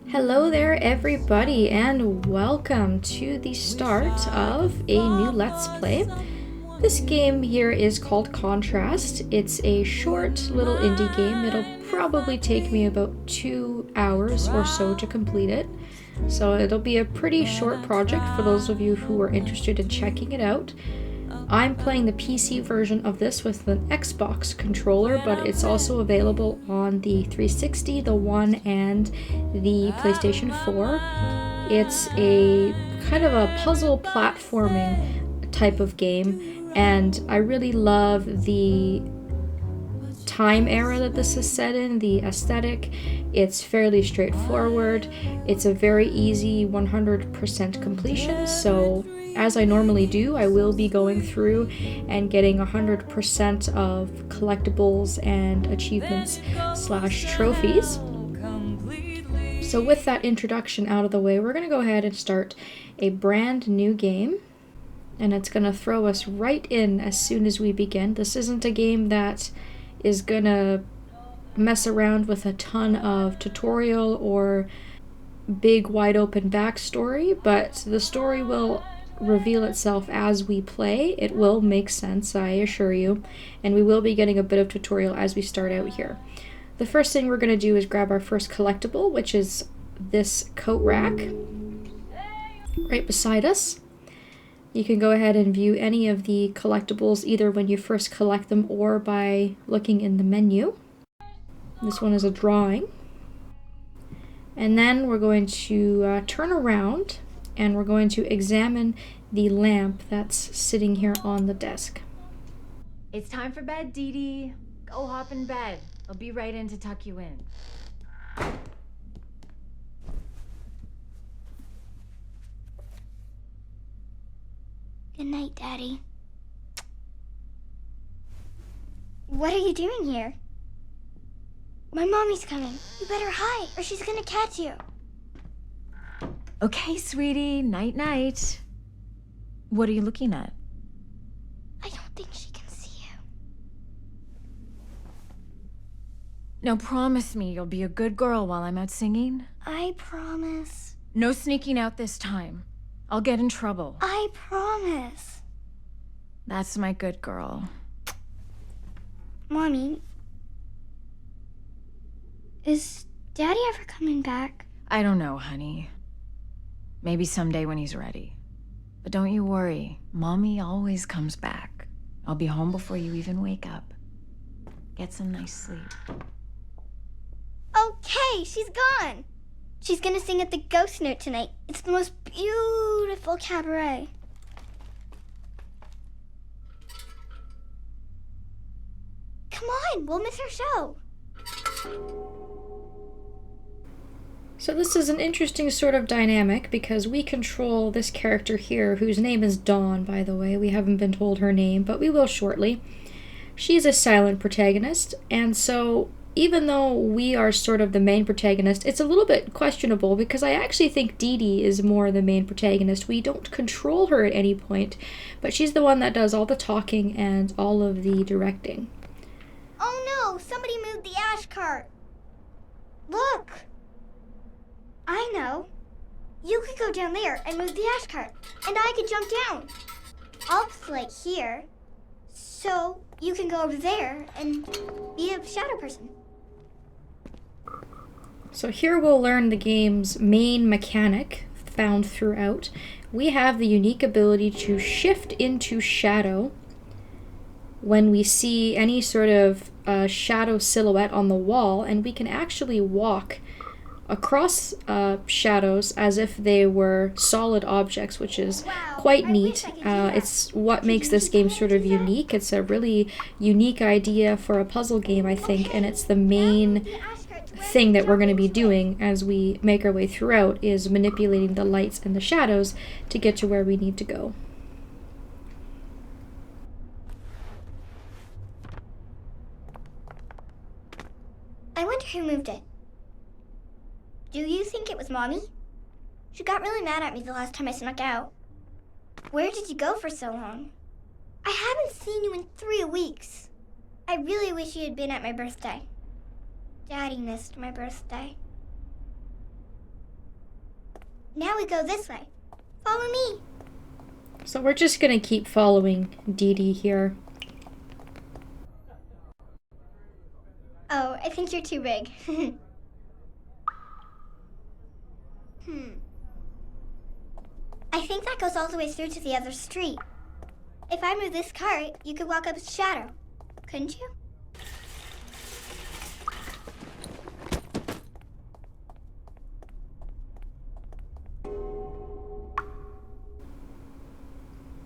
Hello there everybody and welcome to the start of a new Let's Play. This game here is called Contrast. It's a short little indie game. It'll probably take me about 2 hours or so to complete it. So it'll be a pretty short project for those of you who are interested in checking it out. I'm playing the PC version of this with an Xbox controller, but it's also available on the 360, the One, and the PlayStation 4. It's a kind of a puzzle platforming type of game, and I really love the time era that this is set in, the aesthetic. It's fairly straightforward. It's a very easy 100% completion, so as I normally do, I will be going through and getting 100% of collectibles and achievements / trophies. So with that introduction out of the way, we're going to go ahead and start a brand new game. And it's going to throw us right in as soon as we begin. This isn't a game that is going to mess around with a ton of tutorial or big wide open backstory, but the story will reveal itself as we play. It will make sense, I assure you, and we will be getting a bit of tutorial as we start out here. The first thing we're going to do is grab our first collectible, which is this coat rack right beside us. You can go ahead and view any of the collectibles either when you first collect them or by looking in the menu. This one is a drawing. And then we're going to turn around and we're going to examine the lamp that's sitting here on the desk. It's time for bed, Didi. Go hop in bed. I'll be right in to tuck you in. Good night, Daddy. What are you doing here? My mommy's coming. You better hide, or she's gonna catch you. Okay, sweetie. Night-night. What are you looking at? I don't think she can see you. Now promise me you'll be a good girl while I'm out singing. I promise. No sneaking out this time. I'll get in trouble. I promise. That's my good girl. Mommy, is Daddy ever coming back? I don't know, honey. Maybe someday when he's ready. But don't you worry. Mommy always comes back. I'll be home before you even wake up. Get some nice sleep. Okay, she's gone. She's gonna sing at the Ghost Note tonight. It's the most beautiful cabaret. Come on, we'll miss our show. So this is an interesting sort of dynamic because we control this character here, whose name is Dawn, by the way. We haven't been told her name, but we will shortly. She's a silent protagonist, and so even though we are sort of the main protagonist, it's a little bit questionable because I actually think Didi is more the main protagonist. We don't control her at any point, but she's the one that does all the talking and all of the directing. Oh no, somebody moved the ash cart. Look. I know. You could go down there and move the ash cart, and I could jump down. I'll play here, so you can go over there and be a shadow person. So here we'll learn the game's main mechanic found throughout. We have the unique ability to shift into shadow when we see any sort of shadow silhouette on the wall, and we can actually walk across shadows as if they were solid objects, which is quite neat. It's what makes this game sort of unique. It's a really unique idea for a puzzle game, I think, and it's the main thing that we're going to be doing as we make our way throughout, is manipulating the lights and the shadows to get to where we need to go. I wonder who moved it. Do you think it was Mommy? She got really mad at me the last time I snuck out. Where did you go for so long? I haven't seen you in 3 weeks. I really wish you had been at my birthday. Daddy missed my birthday. Now we go this way. Follow me. So we're just gonna keep following Didi here. Oh, I think you're too big. I think that goes all the way through to the other street. If I move this cart, you could walk up its shadow. Couldn't you?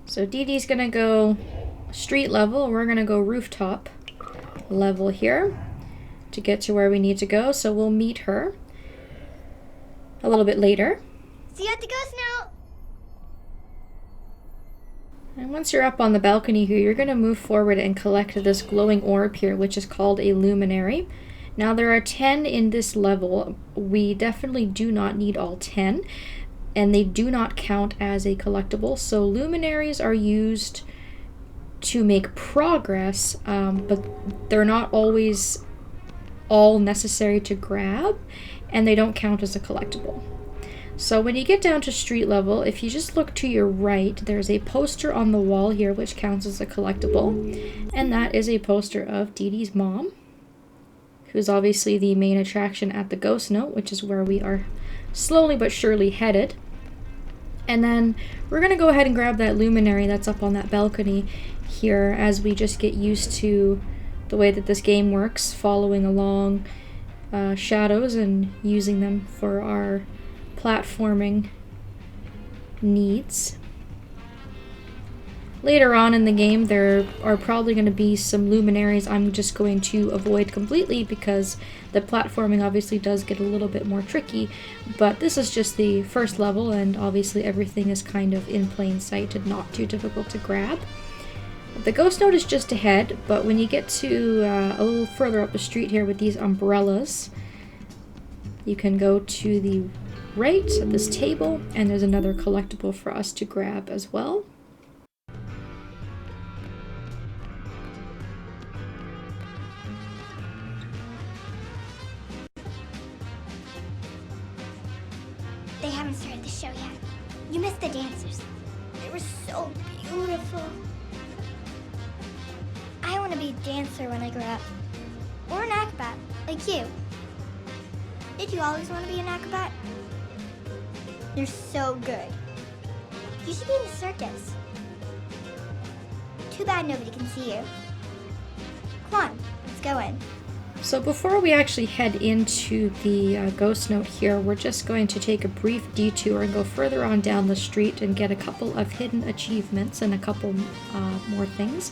So Didi's gonna go street level, we're gonna go rooftop level here to get to where we need to go. So we'll meet her a little bit later. See you at the ghost note. And once you're up on the balcony here, you're gonna move forward and collect this glowing orb here, which is called a luminary. Now there are 10 in this level. We definitely do not need all 10. And they do not count as a collectible. So luminaries are used to make progress, but they're not always all necessary to grab, and they don't count as a collectible. So when you get down to street level, if you just look to your right, there's a poster on the wall here which counts as a collectible, and that is a poster of Didi's mom, who's obviously the main attraction at the Ghost Note, which is where we are slowly but surely headed. And then we're going to go ahead and grab that luminary that's up on that balcony here as we just get used to the way that this game works, following along shadows and using them for our platforming needs. Later on in the game, there are probably going to be some luminaries I'm just going to avoid completely because the platforming obviously does get a little bit more tricky, but this is just the first level and obviously everything is kind of in plain sight and not too difficult to grab. The Ghost Note is just ahead, but when you get to a little further up the street here with these umbrellas, you can go to the right at this table and there's another collectible for us to grab as well. They haven't started the show yet. You missed the dancers. They were so beautiful. I want to be a dancer when I grow up. Or an acrobat, like you. Did you always want to be an acrobat? You're so good. You should be in the circus. Too bad nobody can see you. Come on, let's go in. So before we actually head into the Ghost Note here, we're just going to take a brief detour and go further on down the street and get a couple of hidden achievements and a couple more things.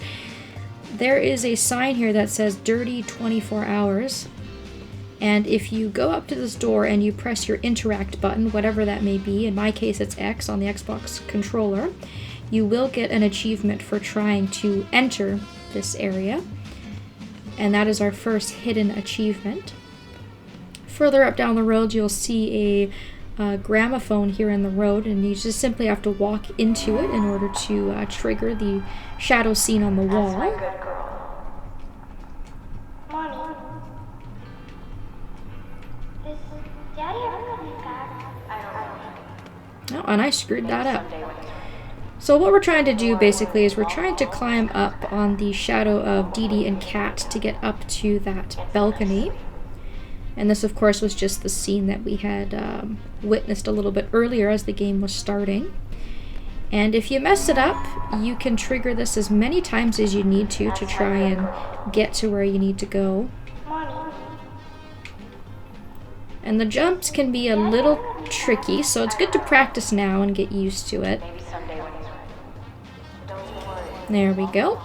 There is a sign here that says Dirty 24 Hours. And if you go up to this door and you press your interact button, whatever that may be, in my case it's X on the Xbox controller, you will get an achievement for trying to enter this area. And that is our first hidden achievement. Further up down the road, you'll see a gramophone here in the road, and you just simply have to walk into it in order to trigger the shadow scene on the wall. That's my good girl. Mommy, does Daddy ever let me back? I don't know. Oh, and I screwed that up. Someday when he's ready. So what we're trying to do basically is we're trying to climb up on the shadow of Didi and Kat to get up to that balcony. And this of course was just the scene that we had witnessed a little bit earlier as the game was starting. And if you mess it up, you can trigger this as many times as you need to try and get to where you need to go. Mommy, And the jumps can be a little tricky, so it's good to practice now and get used to it. Maybe someday when he's ready. Don't you worry. There we go.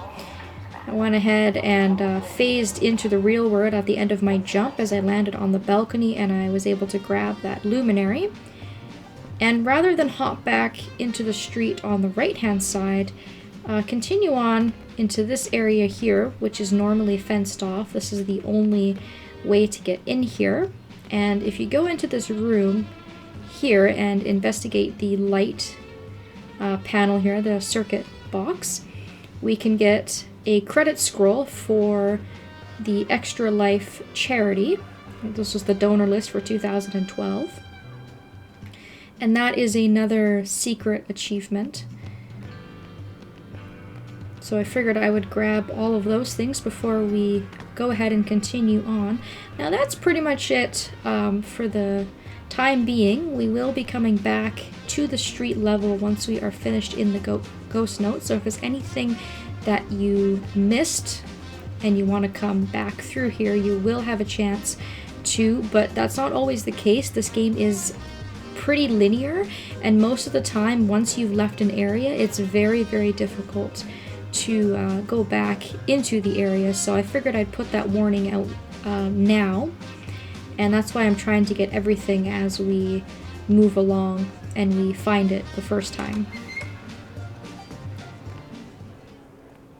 I went ahead and phased into the real world at the end of my jump as I landed on the balcony, and I was able to grab that luminary. And rather than hop back into the street on the right-hand side, continue on into this area here, which is normally fenced off. This is the only way to get in here. And if you go into this room here and investigate the light panel here, the circuit box, we can get a credit scroll for the Extra Life charity. This was the donor list for 2012. And that is another secret achievement. So I figured I would grab all of those things before we go ahead and continue on. Now that's pretty much it for the time being. We will be coming back to the street level once we are finished in the ghost note. So if there's anything that you missed and you want to come back through here, you will have a chance to, but that's not always the case. This game is pretty linear, and most of the time once you've left an area, it's very, very difficult to go back into the area. So I figured I'd put that warning out now, and that's why I'm trying to get everything as we move along and we find it the first time.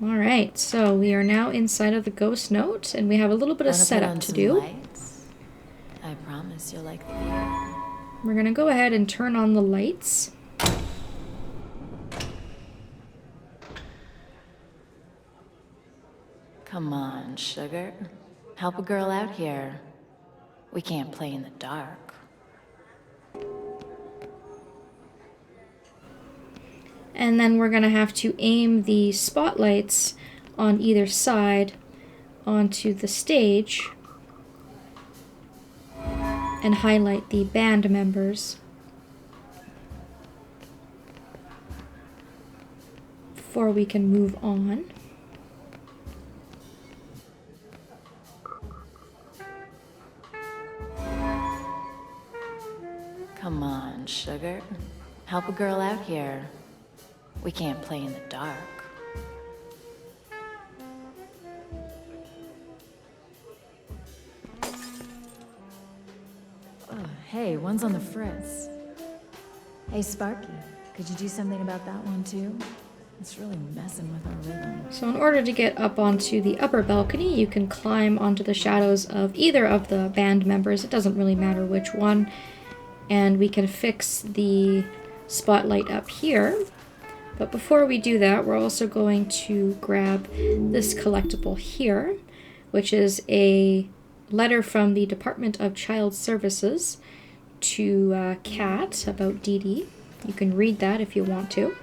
Alright, so we are now inside of the ghost note, and we have a little bit of setup to do. Lights? I promise you'll like the view. We're gonna go ahead and turn on the lights. Come on, sugar. Help a girl out here. We can't play in the dark. And then we're gonna have to aim the spotlights on either side onto the stage and highlight the band members before we can move on. Come on, sugar. Help a girl out here. We can't play in the dark. Oh, hey, one's on the fritz. Hey, Sparky, could you do something about that one too? It's really messing with our rhythm. So in order to get up onto the upper balcony, you can climb onto the shadows of either of the band members. It doesn't really matter which one. And we can fix the spotlight up here. But before we do that, we're also going to grab this collectible here, which is a letter from the Department of Child Services to Kat about Didi. You can read that if you want to.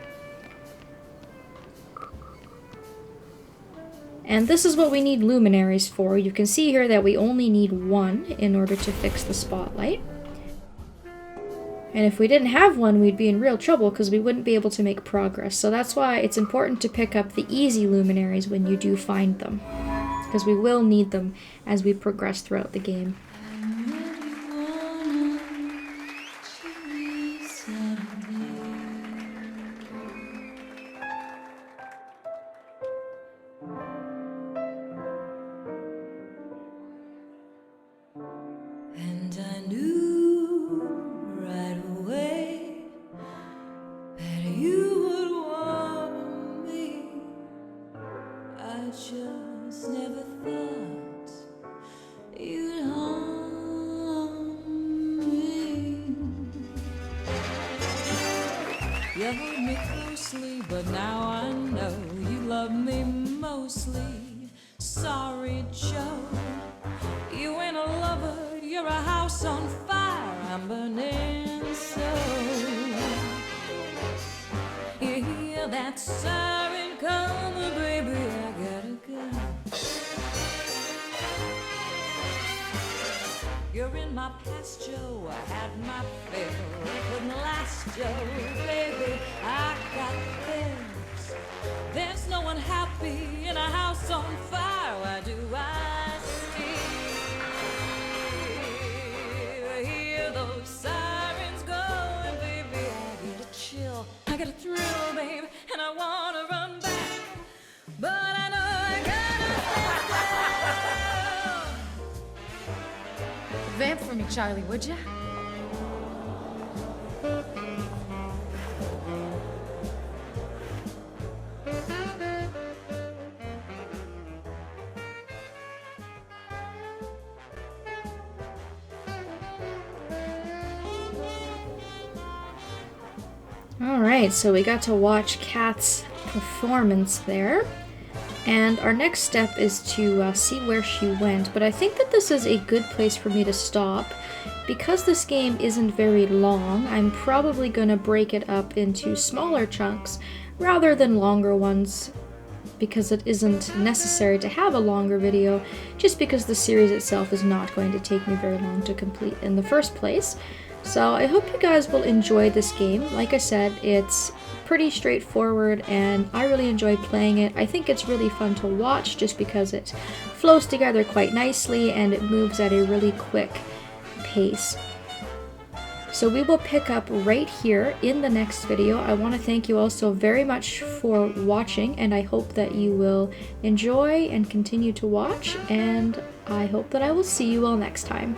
And this is what we need luminaries for. You can see here that we only need one in order to fix the spotlight. And if we didn't have one, we'd be in real trouble because we wouldn't be able to make progress. So that's why it's important to pick up the easy luminaries when you do find them, because we will need them as we progress throughout the game. And I knew right away that you would want me. I just never thought you'd harm me. You hold me closely, but now I know you love me mostly. Sorry, Joe, you ain't a lover. You're a house on fire, I'm burning so. You hear that siren coming, baby, I gotta go. You're in my past, Joe, I had my fill. It couldn't last, Joe, baby, I got bills. There's no one happy in a house on fire, why do I hear those sirens going, baby? I get a chill, I get a thrill, babe, and I wanna run back, but I know I gotta Vamp for me, Charlie, would ya? Alright, so we got to watch Kat's performance there. And our next step is to see where she went. But I think that this is a good place for me to stop, because this game isn't very long, I'm probably going to break it up into smaller chunks rather than longer ones, because it isn't necessary to have a longer video, just because the series itself is not going to take me very long to complete in the first place. So I hope you guys will enjoy this game. Like I said, it's pretty straightforward and I really enjoy playing it. I think it's really fun to watch just because it flows together quite nicely and it moves at a really quick pace. So we will pick up right here in the next video. I want to thank you all so very much for watching, and I hope that you will enjoy and continue to watch, and I hope that I will see you all next time.